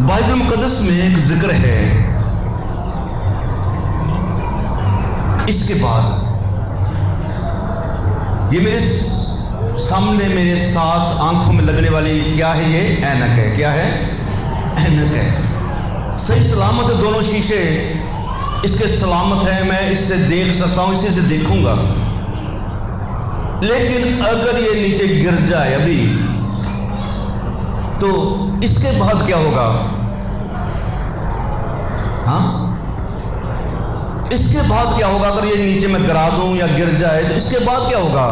Bible मुकद्दस में एक जिक्र है, इसके बाद ये मेरे सामने मेरे साथ आंखों में लगने वाली क्या है? ये ऐनक है। क्या है? ऐनक है। सही सलामत है, दोनों शीशे इसके सलामत हैं, मैं इससे देख सकता हूँ, इसी से देखूंगा। लेकिन अगर ये नीचे गिर जाए अभी, तो इसके बाद क्या होगा? हाँ, इसके बाद क्या होगा? अगर ये नीचे मैं गिरा दूं या गिर जाए तो इसके बाद क्या होगा?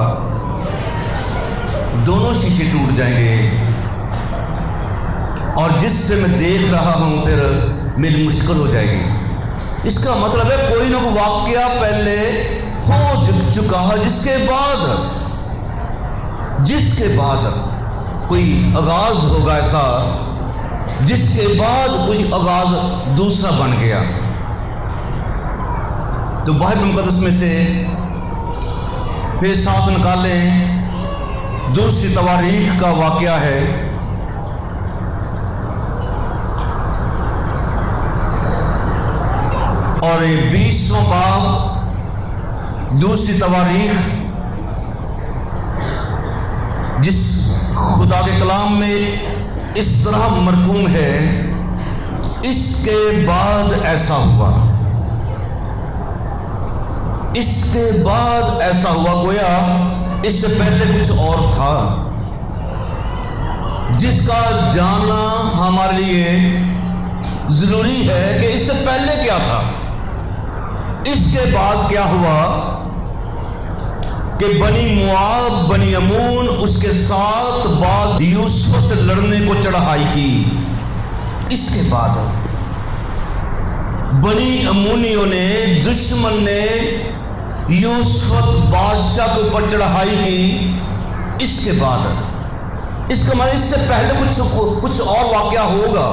दोनों शीशे टूट जाएंगे और जिससे मैं देख रहा हूं फिर मेरी मुश्किल हो जाएगी। इसका मतलब है कोई ना कोई वाकया पहले हो चुका है, जिसके बाद कोई आगाज होगा ऐसा, जिसके बाद कोई आगाज दूसरा बन गया। तो बाइबल मुकद्दस में से मेरे साथ निकालें, दूसरी तवारीख का वाकया है। और 20वां बाब दूसरी तवारीख, जिस खुदा के कलाम में इस तरह मरकूम है, इसके बाद ऐसा हुआ, इसके बाद ऐसा हुआ। गोया इससे पहले कुछ और था, जिसका जानना हमारे लिए जरूरी है कि इससे पहले क्या था। इसके बाद क्या हुआ कि बनी मुआब, बनी अमून उसके साथ बाद यूसुफ से लड़ने को चढ़ाई की। इसके बाद बनी अमूनियों ने, दुश्मन ने यूसुफ बादशाह के ऊपर चढ़ाई की। इसके बाद, इसका मतलब इससे पहले कुछ और वाकया होगा,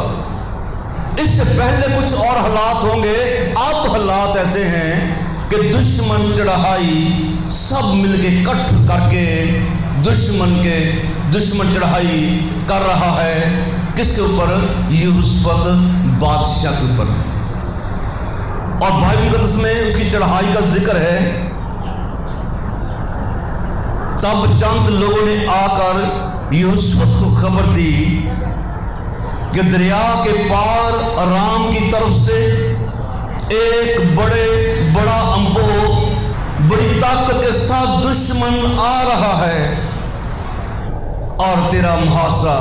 इससे पहले कुछ और हालात होंगे। अब हालात ऐसे हैं कि दुश्मन चढ़ाई सब मिलके इकट्ठ करके दुश्मन चढ़ाई कर रहा है। किसके ऊपर? यूसुफ बादशाह के ऊपर। और बाइबल मुकद्दस में उसकी चढ़ाई का जिक्र है। तब चंद लोगों ने आकर यूसुफ को खबर दी कि दरिया के पार अराम की तरफ से एक बड़ा अम्बो बड़ी ताकत के साथ दुश्मन आ रहा है और तेरा मुहासरा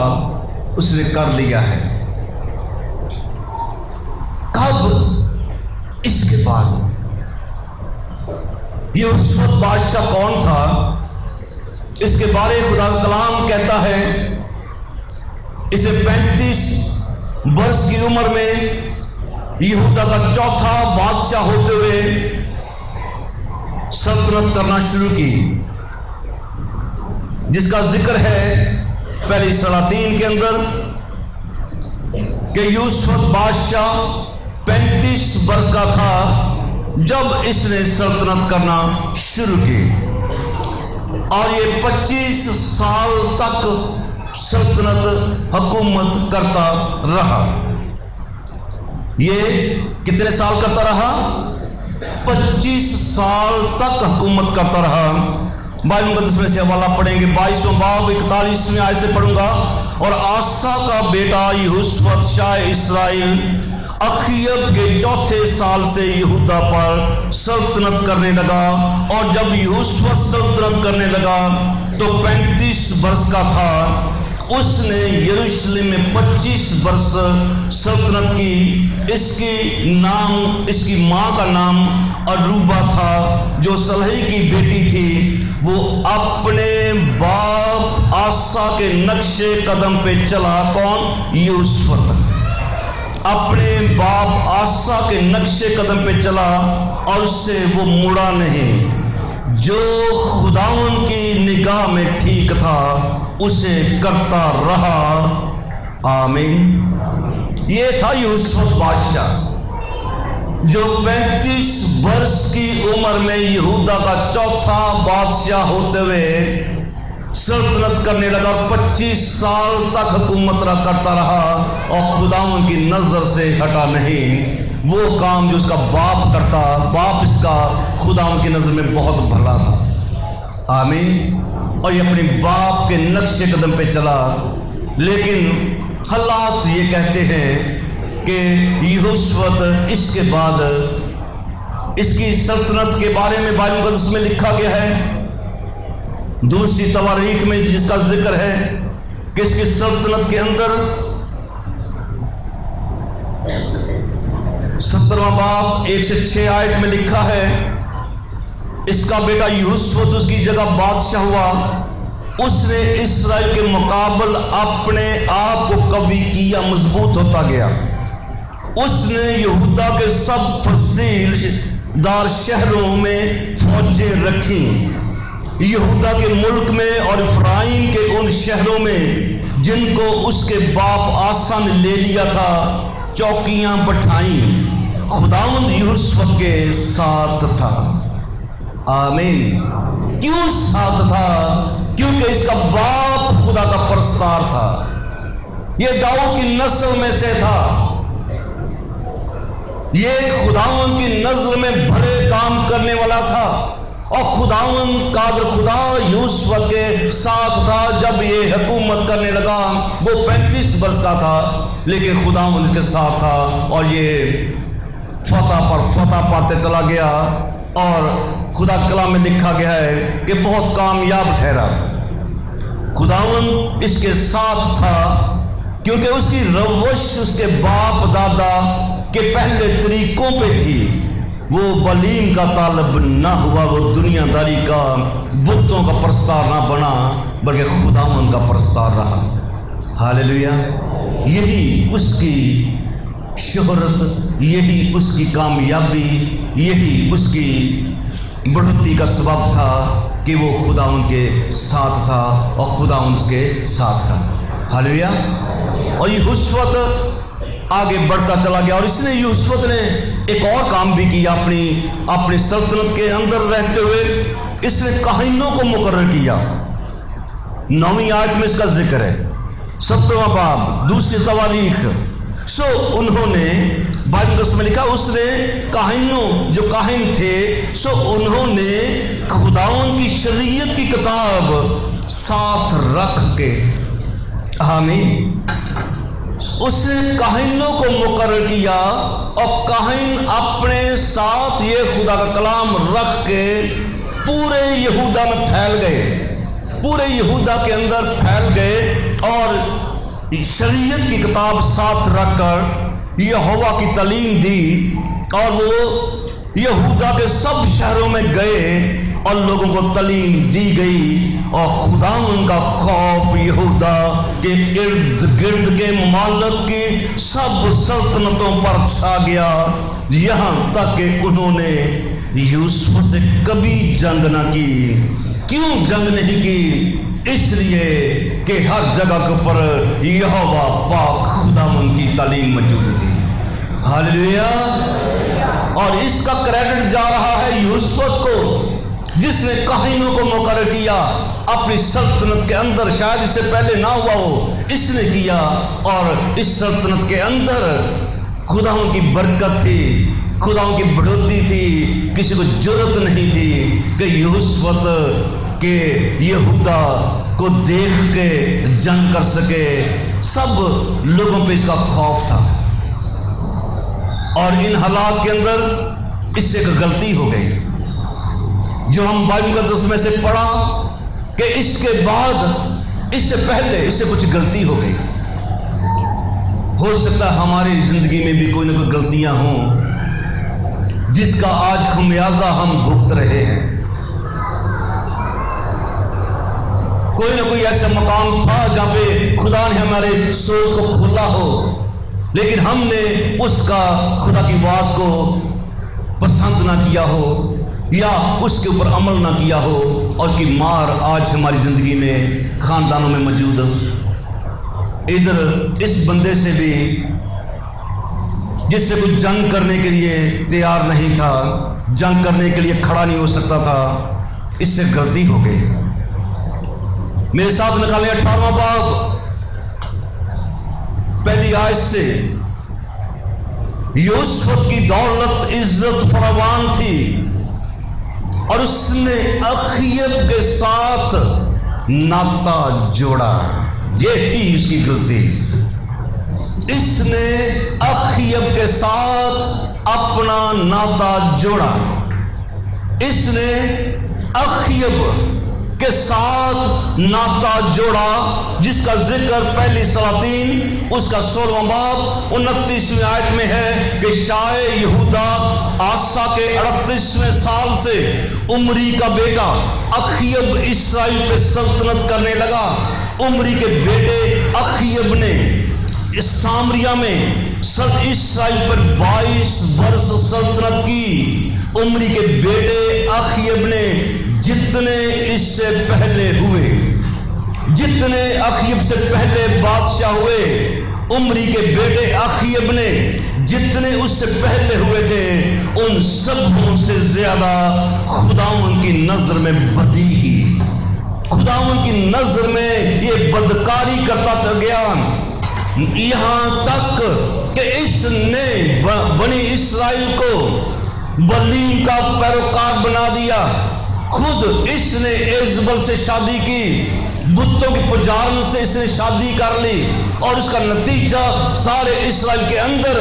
उसने कर लिया है। कब? इसके बाद। यूसुफ बादशाह कौन था? इसके बारे में खुदा का कलाम कहता है, इसे 35 वर्ष की उम्र में यहूदा का चौथा बादशाह होते हुए सल्तनत करना शुरू की, जिसका जिक्र है पहली सलातीन के अंदर कि यूसुफ बादशाह 35 वर्ष का था जब इसने सल्तनत करना शुरू की। और ये 25 साल तक सल्तनत हुकूमत करता रहा। ये कितने साल करता रहा? 25 साल तक हुकूमत करता रहा। बाइबल मुकद्दस में से हवाला पढ़ेंगे, 22वां बाब 41वें आयत से पढ़ूंगा। और आसा का बेटा यहोशू शाह इस्राएल अखीयब के चौथे साल से यहूदा पर सल्तनत करने लगा। और जब यूसुफ सल्तनत करने लगा तो 35 वर्ष का था। उसने यरूशलेम में 25 वर्ष सल्तनत की। इसकी माँ का नाम अरूबा था, जो सलही की बेटी थी। वो अपने बाप आसा के नक्शे कदम पे चला। कौन? यूसुफ अपने बाप आसा के नक्शे कदम पे चला और उससे वो मुड़ा नहीं। जो खुदावन की निगाह में ठीक था उसे करता रहा। आमीन। ये था यूसुफ बादशाह, जो 35 वर्ष की उम्र में यहूदा का चौथा बादशाह होते हुए सल्तनत करने लगा और 25 साल तक हुकूमत करता रहा और खुदावन की नज़र से हटा नहीं। वो काम जो उसका बाप इसका खुदावन की नज़र में बहुत भला था। आमीन। और ये अपने बाप के नक्शे कदम पे चला, लेकिन हालात ये कहते हैं कि यहोशुआ इसके बाद इसकी सल्तनत के बारे में बाइबल मुक़द्दस में लिखा गया है, दूसरी तवारीख में जिसका जिक्र है कि इसकी सल्तनत के अंदर 17वां बाब 1 से 6 आयत में लिखा है, इसका बेटा यहोशुआ उसकी जगह बादशाह हुआ। उसने इस्राएल के मुकाबल अपने आप को कवी किया, मजबूत होता गया। उसने यहूदा के सब फसीलदार शहरों में फौजें रखी, यहूदा के मुल्क में और इफ्राइम के उन शहरों में जिनको उसके बाप आसा ने ले लिया था चौकियां बैठाई। खुदावंद यहोशुआ के साथ था। आमीन। क्यों साथ था? क्योंकि इसका बाप खुदा का परस्तार था। यह दाऊद की नस्ल में से था। यह खुदावंद की नजर में भले काम करने वाला था और खुदावंद कादर खुदा यहोशुआ के साथ था। जब ये हुकूमत करने लगा वो 35 वर्ष का था, लेकिन खुदावंद के साथ था और ये फतह पर फतह पाते चला गया। और खुदा कलाम में लिखा गया है कि बहुत कामयाब ठहरा। खुदावंद इसके साथ था क्योंकि उसकी रवश उसके बाप दादा के पहले तरीकों पे थी। वो बलीम का तालब ना हुआ, वो दुनियादारी का बुतों का परस्तार ना बना, बल्कि खुदावंद का परस्तार रहा। हालेलुया। यही उसकी शोहरत, यही उसकी कामयाबी, यही उसकी बढ़ोतरी का सबब था कि वो खुदावंद के साथ था और खुदावंद उसके साथ था। हालेलुया। और यहोशुआ आगे बढ़ता चला गया और इसने यहोशुआ ने एक और काम भी किया। अपनी सल्तनत के अंदर रहते हुए इसने काहिनों को मुकर्रर किया। 9वीं आयत में इसका जिक्र है, 17वां बाब दूसरी तवारीख। सो उन्होंने बाइबल में लिखा, उसने काहिनों जो काहिन थे, सो उन्होंने खुदावंद की शरीयत की किताब साथ रख के, आमीन, उसने काहिनों को मुकर्रर किया और काहिन अपने साथ ये खुदा का कलाम रख के पूरे यहूदा में फैल गए, पूरे यहूदा के अंदर फैल गए और शरीयत की किताब साथ रखकर यहोवा की तालीम दी। और वो यहूदा के सब शहरों में गए और लोगों को तालीम दी गई और खुदावंद का खौफ यहूदा के इर्द गिर्द के ममालिक की सब सल्तनतों पर छा गया, यहाँ तक कि उन्होंने यूसुफ से कभी जंग न की। क्यों जंग नहीं की? इसलिए कि हर जगह के ऊपर यहोवा पाक खुदावंद की तालीम मौजूद थी। हालेलुया। और इसका क्रेडिट जा रहा है यूसुफ को, जिसने काहिनों को मुकर्रर किया अपनी सल्तनत के अंदर। शायद इससे पहले ना हुआ हो, इसने किया और इस सल्तनत के अंदर खुदावंद की बरकत थी, खुदावंद की बढ़ोतरी थी। किसी को जरूरत नहीं थी कि यूसुफ के यहूदा को देख के जंग कर सके। सब लोगों पे इसका खौफ था और इन हालात के अंदर इससे एक गलती हो गई जो हम बाइबल मुक़द्दस में से पढ़ा कि इसके बाद, इससे पहले इससे कुछ गलती हो गई। हो सकता है हमारी जिंदगी में भी कोई ना कोई गलतियां हों जिसका आज खमियाजा हम भुगत रहे हैं। कोई ना कोई ऐसा मकाम था जहाँ पे खुदा ने हमारे सोच को खोला हो, लेकिन हमने उसका खुदा की आवाज़ को पसंद ना किया हो या उसके ऊपर अमल ना किया हो और उसकी मार आज हमारी ज़िंदगी में ख़ानदानों में मौजूद हो। इधर इस बंदे से भी जिससे कुछ जंग करने के लिए तैयार नहीं था, जंग करने के लिए खड़ा नहीं हो सकता था, इससे गलती हो गई। मेरे साथ निकालें 18वां बाब पहली आयत से। यूसुफ की दौलत इज्जत फरावान थी और उसने अखीयब के साथ नाता जोड़ा। ये थी उसकी गलती। इसने अखीयब के साथ अपना नाता जोड़ा। इसने अखीयब के साथ नाता जोड़ा, जिसका जिक्र पहली सलातीन उसका 16वां बाब 29वीं आयत में है कि शाय यहूदा आसा के 38वें साल से उमरी का बेटा अखीयब इस्राएल पे सल्तनत करने लगा। उमरी के बेटे अखीयब ने इस सामरिया में इस्राएल पर 22 वर्ष सल्तनत की। उमरी के बेटे अखीयब ने जितने इससे पहले हुए, जितने अखीयब से पहले बादशाह हुए, उमरी के बेटे अखीयब ने जितने उससे पहले हुए थे, उन सबों से ज्यादा खुदावन की नजर में बदी की। खुदावन की नजर में ये बदकारी करता चल गया, यहां तक कि इसने बनी इस्राएल को बलीम का पैरोकार बना दिया। खुद इसने इजबल से शादी की, बुतों के पुजारन से इसने शादी कर ली और उसका नतीजा सारे इस्राएल के अंदर,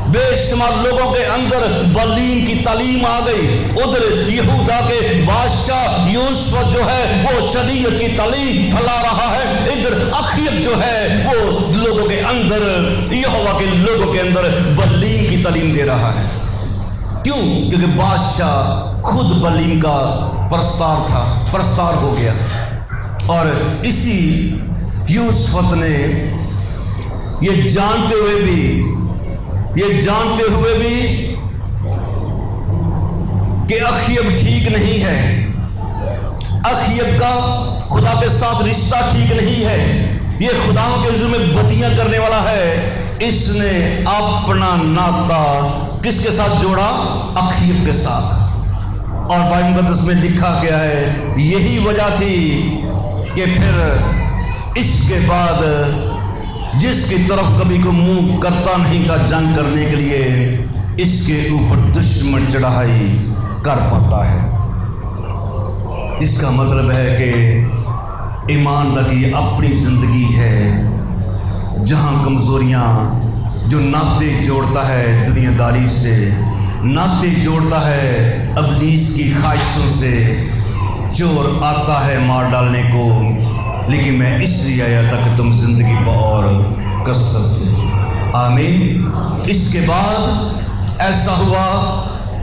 बेशुमार लोगों के अंदर बलीम की तालीम आ गई। उधर यहूदा के बादशाह यूसुफ जो है वो शरीयत की तालीम फैला रहा है, इधर अखीयब जो है वो लोगों के अंदर, यहोवा के लोगों के अंदर बलीम की तालीम दे रहा है। क्यों? क्योंकि बादशाह खुद बलीम का प्रस्तार हो गया। और इसी यूसुफ ने ये जानते हुए भी कि अखीयब ठीक नहीं है, अखीयब का खुदा के साथ रिश्ता ठीक नहीं है, ये खुदाओं के हुजूर में बदियां करने वाला है, इसने अपना नाता किसके साथ जोड़ा? अखीयब के साथ। और बाइबल मुकद्दस में लिखा गया है यही वजह थी कि फिर इसके बाद जिसकी तरफ कभी को मुंह करता नहीं था जंग करने के लिए, इसके ऊपर दुश्मन चढ़ाई कर पाता है। इसका मतलब है कि ईमान की अपनी जिंदगी है जहां कमजोरियां, जो नाते जोड़ता है दुनियादारी से, नाते जोड़ता है अबलीस की ख्वाहिशों से। चोर आता है मार डालने को, लेकिन मैं इसलिए आया ताकि तुम जिंदगी और कसरत से। आमीन। इसके बाद ऐसा हुआ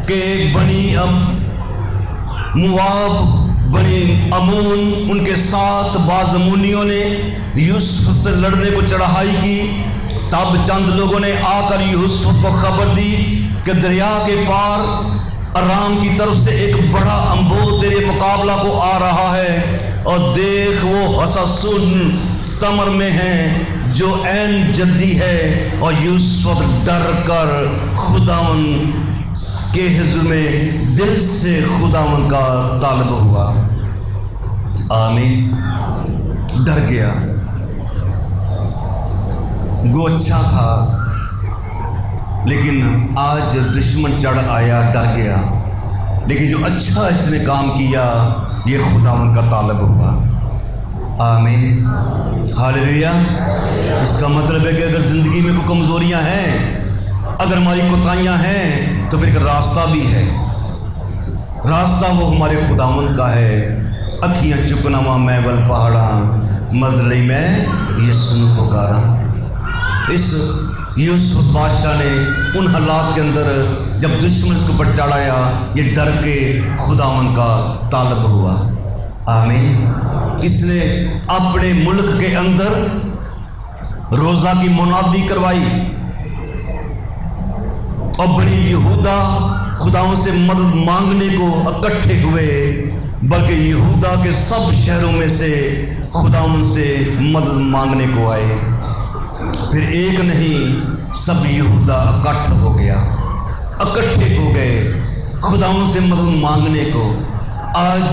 कि बनी मुआब, बनी अमून, उनके साथ बाज़मूनियों ने यूसुफ से लड़ने को चढ़ाई की। तब चंद लोगों ने आकर यूसुफ को खबर दी कि दरिया के पार अराम की तरफ से एक बड़ा अंबोह तेरे मुकाबला को आ रहा है, और देख वो हससुन तमर में है जो ऐन जद्दी है। और यूसुफ डर कर खुदावन के हुजूर में दिल से खुदावन का तालब हुआ। आमीन। डर गया। वो अच्छा था, लेकिन आज दुश्मन चढ़ आया, डर गया। लेकिन जो अच्छा इसने काम किया, ये खुदावन का तालब हुआ। आमीन। हालेलुया। इसका मतलब है कि अगर ज़िंदगी में कोई कमज़ोरियाँ हैं, अगर हमारी कोताहियाँ हैं, तो फिर एक रास्ता भी है। रास्ता वो हमारे खुदावन का है। अखियाँ चुकनावा मैं बल पहाड़ा, मजली में ये सुन पुकारा। इस यूसुफ बादशाह ने उन हालात के अंदर जब दुश्मन इसके ऊपर चढ़ाया, ये डर के खुदावन का तालब हुआ। आमीन। इसने अपने मुल्क के अंदर रोज़ा की मुनादी करवाई और बड़ी यहूदा खुदावन से मदद मांगने को इकट्ठे हुए, बल्कि यहूदा के सब शहरों में से खुदावन से मदद मांगने को आए। फिर एक नहीं, सब यहूदा इकट्ठे हो गए खुदावन से मदद मांगने को। आज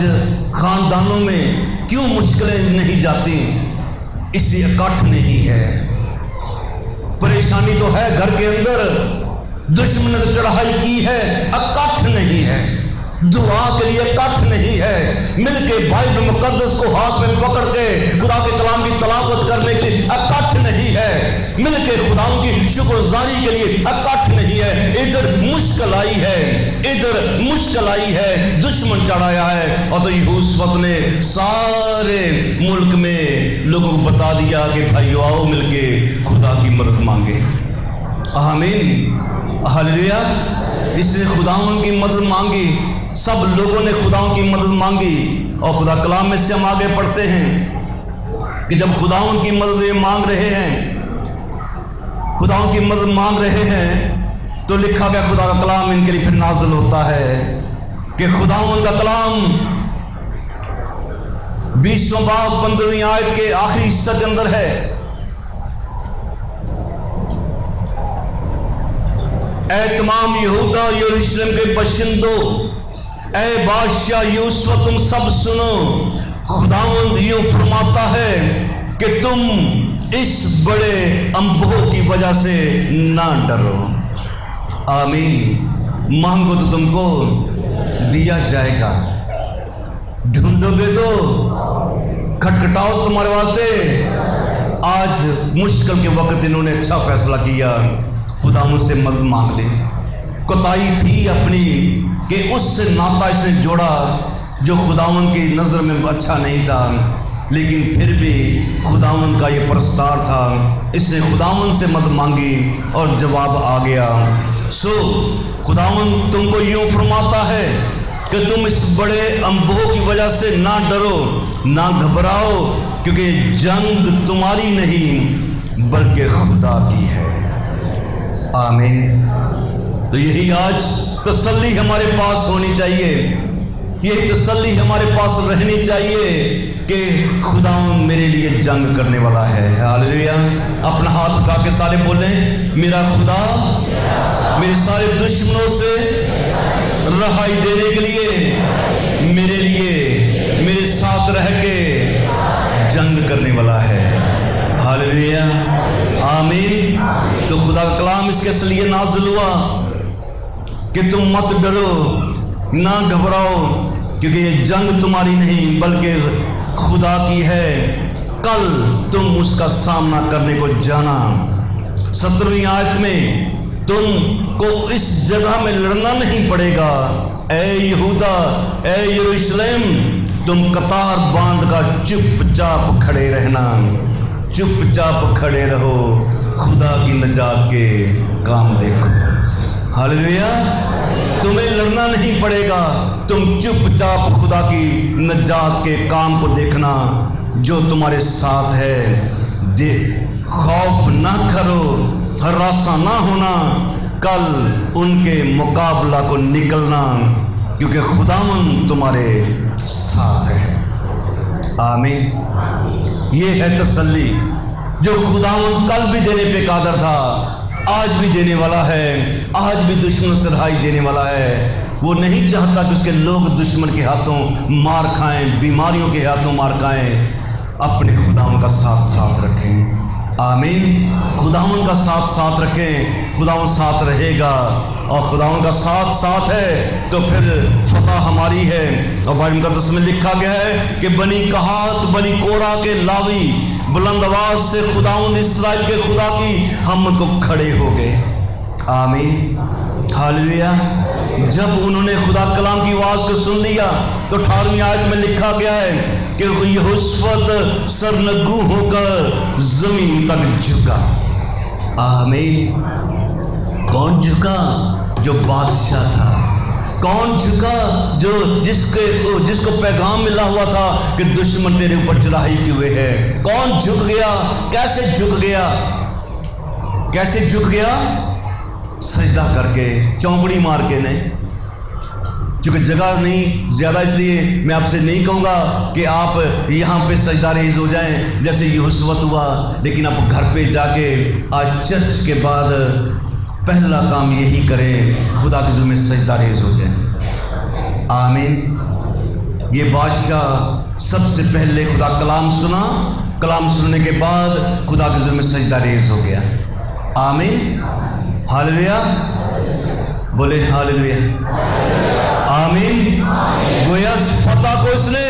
खानदानों में क्यों मुश्किलें नहीं जाती? इसलिए इकट्ठ नहीं है। परेशानी तो है घर के अंदर, दुश्मन ने चढ़ाई की है, इकट्ठ नहीं है। दुआ के लिए इकट्ठ नहीं है। मिलके बाइबल मुकद्दस को हाथ में पकड़ के खुदा के कलाम की तलावत करने के लिए इकट्ठ नहीं है। मिलके खुदाओं की शुक्रगुजारी के लिए इकट्ठ नहीं है। इधर मुश्किल आई है, इधर मुश्किल आई है, दुश्मन चढ़ाया है। और तो यहोशू ने सारे मुल्क में लोगों को बता दिया कि भाई आओ मिलके खुदा की मदद मांगे। आमीन, हालेलुया। इसने खुदाओं की मदद मांगी, सब लोगों ने खुदाओं की मदद मांगी। और खुदा कलाम में से हम आगे पढ़ते हैं कि जब खुदाओं की मदद ये मांग रहे हैं, खुदाओं की मदद मांग रहे हैं, तो लिखा गया खुदा का कलाम इनके लिए फिर नाज़िल होता है कि खुदाओं का कलाम 20वां बाब 15वीं आयत के आखिरी हिस्से के अंदर है। ऐ तमाम यहूदा यरूशलेम के बशिंदों, ऐ बादशाह यूसुफ तुम सब सुनो, खुदावंद यूं फरमाता है कि तुम इस बड़े अम्बों की वजह से ना डरो। आमीन। मांगो तो तुमको दिया जाएगा, ढूंढोगे तो खटखटाओ तुम्हारे वास्ते। आज मुश्किल के वक्त इन्होंने अच्छा फैसला किया, खुदा मुझसे मदद मांग ले। कोताही थी अपनी कि उससे नाता इसने जोड़ा जो खुदावन की नज़र में अच्छा नहीं था, लेकिन फिर भी खुदावन का ये प्रस्ताव था। इसने खुदावन से मदद मांगी और जवाब आ गया। सो खुदावन तुमको यूँ फरमाता है कि तुम इस बड़े अम्बों की वजह से ना डरो ना घबराओ, क्योंकि जंग तुम्हारी नहीं बल्कि खुदा की है। आमीन। तो यही आज तसल्ली हमारे पास होनी चाहिए, यही तसल्ली हमारे पास रहनी चाहिए कि खुदा मेरे लिए जंग करने वाला है। हालेलुया। अपना हाथ उठा के सारे बोलें, मेरा खुदा मेरे सारे दुश्मनों से रहाई देने के लिए मेरे साथ रह के जंग करने वाला है। हालेलुया। आमीन। तो खुदा का कलाम इसके लिए नाज़िल हुआ कि तुम मत डरो ना घबराओ, क्योंकि ये जंग तुम्हारी नहीं बल्कि खुदा की है। कल तुम उसका सामना करने को जाना। 17वीं आयत में तुमको इस जगह में लड़ना नहीं पड़ेगा। ऐ यहूदा, ऐ यरूशलेम, तुम कतार बांध कर चुपचाप खड़े रहना, चुपचाप खड़े रहो, खुदा की नजात के काम देखो। हालेलुया। तुम्हें लड़ना नहीं पड़ेगा, तुम चुपचाप खुदा की नजात के काम को देखना जो तुम्हारे साथ है। खौफ ना करो, हरासा ना होना, कल उनके मुकाबला को निकलना, क्योंकि खुदावन तुम्हारे साथ है। आमीन। ये है तसल्ली जो खुदावन कल भी देने पे कादर था, आज भी देने वाला है, आज भी दुश्मन से रहाई देने वाला है। वो नहीं चाहता कि उसके लोग दुश्मन के हाथों मार खाएं, बीमारियों के हाथों मार खाएं। अपने खुदावन का साथ साथ रखें। आमीन। खुदावन का साथ साथ रखें, खुदावन साथ रहेगा। और खुदावन का साथ साथ है तो फिर फतह हमारी है। और बाइबल मुकद्दस में लिखा गया है कि बनी कहात बनी कोरा के लावी बुलंद आवाज से खुदावंद इस्राएल के खुदा की हमत को खड़े हो गए। आमीन। हालेलुया। जब उन्होंने खुदा कलाम की आवाज़ को सुन लिया तो 18वीं आयत में लिखा गया है कि यहोशू सरनगू होकर जमीन तक झुका। आमीन। कौन झुका? जो बादशाह था। कौन झुका? जो जिसको पैगाम मिला हुआ था कि दुश्मन तेरे ऊपर चढ़ाई किए हुए है। कौन झुक गया? कैसे झुक गया? कैसे झुक गया? सजदा करके, चौंकड़ी मार के नहीं। चूँकि जगह नहीं ज़्यादा, इसलिए मैं आपसे नहीं कहूँगा कि आप यहाँ पे सजदा रेज़ हो जाएं जैसे यहोशू हुआ, लेकिन आप घर पे जाके आज चर्च के बाद पहला काम यही करें, खुदा के जुम्मे सजदा रेज़ हो जाए। आमीन। ये बादशाह सबसे पहले खुदा कलाम सुना, कलाम सुनने के बाद खुदा के ज़िम्मे सजदा रेज़ हो गया। आमीन, हालेलुया, बोले हालेलुया, आमीन। गोया फतह को इसने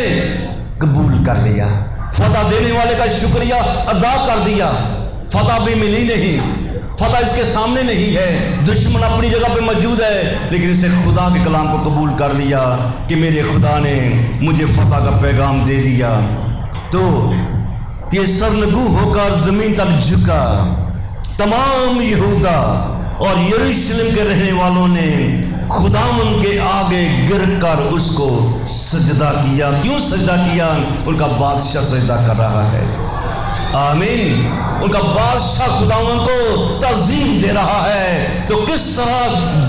कबूल कर लिया, फतह देने वाले का शुक्रिया अदा कर दिया। फतह भी मिली नहीं, फतह इसके सामने नहीं है, दुश्मन अपनी जगह पे मौजूद है, लेकिन इसे खुदा के कलाम को कबूल कर लिया कि मेरे खुदा ने मुझे फतह का पैगाम दे दिया। तो ये सरनगू होकर ज़मीन तक झुका। तमाम यहूदा और यरूशलेम के रहने वालों ने खुदावंद के आगे गिरकर उसको सजदा किया। क्यों सजदा किया? उनका बादशाह सजदा कर रहा है। आमीन। उनका बादशाह खुदावंद को तज़ीम दे रहा है, तो किस तरह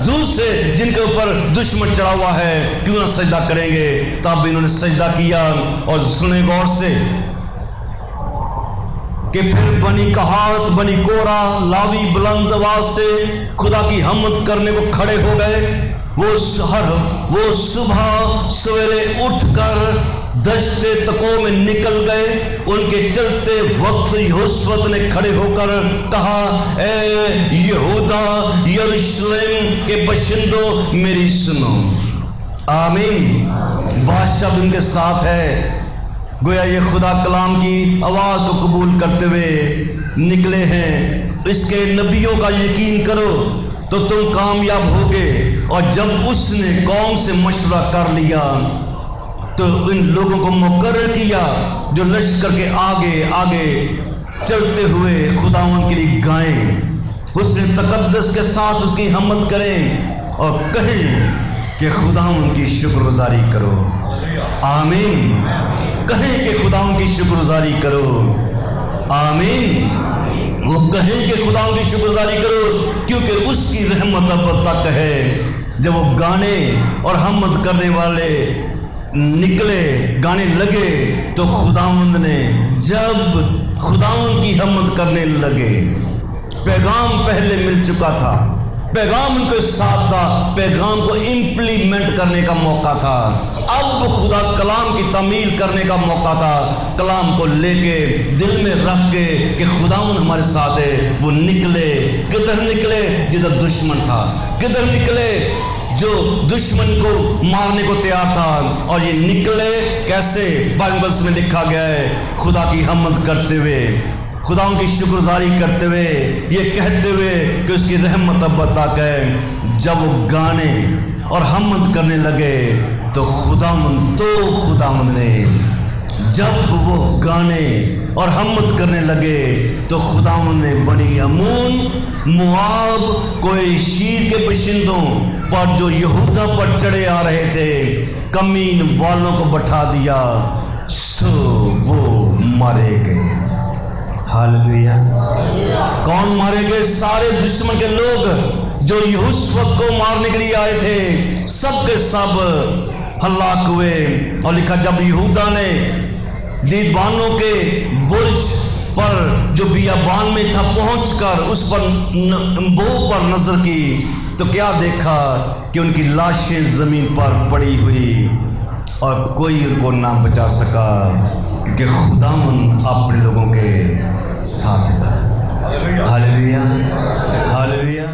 दूसरे जिनके ऊपर दुश्मन चढ़ा हुआ है क्यों ना सजदा करेंगे। तब इन्होंने सजदा किया। और सुने गौर से कि फिर बनी कहात, बनी कोरा, लावी बुलंद आवाज से खुदा की हमद करने को खड़े हो गए। वो सुबह सवेरे उठकर दश्ते तको में निकल गए। उनके चलते वक्त यहोशू ने खड़े होकर कहा, ए यहूदा यरूशलेम के बशिंदों मेरी सुनो। आमीन। बादशाह उनके साथ है। गोया ये खुदा कलाम की आवाज़ को कबूल करते हुए निकले हैं। इसके नबियों का यकीन करो तो तुम कामयाब होगे। और जब उसने कौम से मशवरा कर लिया तो इन लोगों को मुकर्रर किया जो लश्कर के आगे आगे चलते हुए खुदावंद के लिए गाएं, उसने तकद्दस के साथ उसकी हमद करें और कहें कि खुदावंद की शुक्रगुजारी करो। आमीन। कहें कि खुदावंद की शुक्रगुजारी करो। आमीन। वो कहें कि खुदावंद की शुक्रगुजारी करो क्योंकि उसकी रहमत अब तक है। जब वो गाने और हमद करने वाले निकले, गाने लगे, तो खुदावंद ने जब खुदावंद की हमद करने लगे, पैगाम पहले मिल चुका था, पैगाम उनके साथ था, पैगाम को इम्प्लीमेंट करने का मौका था। अब खुदा कलाम की तामील करने का मौका था। कलाम को लेके दिल में रख के कि खुदावंद हमारे साथ है। वो निकले। किधर निकले? जिधर दुश्मन था। किधर निकले? जो दुश्मन को मारने को तैयार था। और ये निकले कैसे? बाइबल में लिखा गया है, खुदा की हमद करते हुए, खुदा की शुक्रगुजारी करते हुए, ये कहते हुए कि उसकी रहमत अब तक है। जब वो गाने और हमद करने लगे तो खुदावंद ने जब वो गाने और हमद करने लगे तो खुदावंद ने बनी अमून, मुआब, कोई शीर के बशिंदों पर जो यहूदा पर चढ़े आ रहे थे, कमीन वालों को बैठा दिया, सो वो मारे गए। हालेलुया। कौन मारे गए? सारे दुश्मन के लोग जो यहोशू को मारने के लिए आए थे, सब के सब हलाक हुए। और लिखा, जब यहूदा ने दीवानों के बुर्ज पर जो बियाबान में था पहुंचकर उस पर बो पर नजर की तो क्या देखा कि उनकी लाशें जमीन पर पड़ी हुई और कोई उनको ना बचा सका क्योंकि खुदावंद अपने लोगों के साथ था। Hallelujah, hallelujah.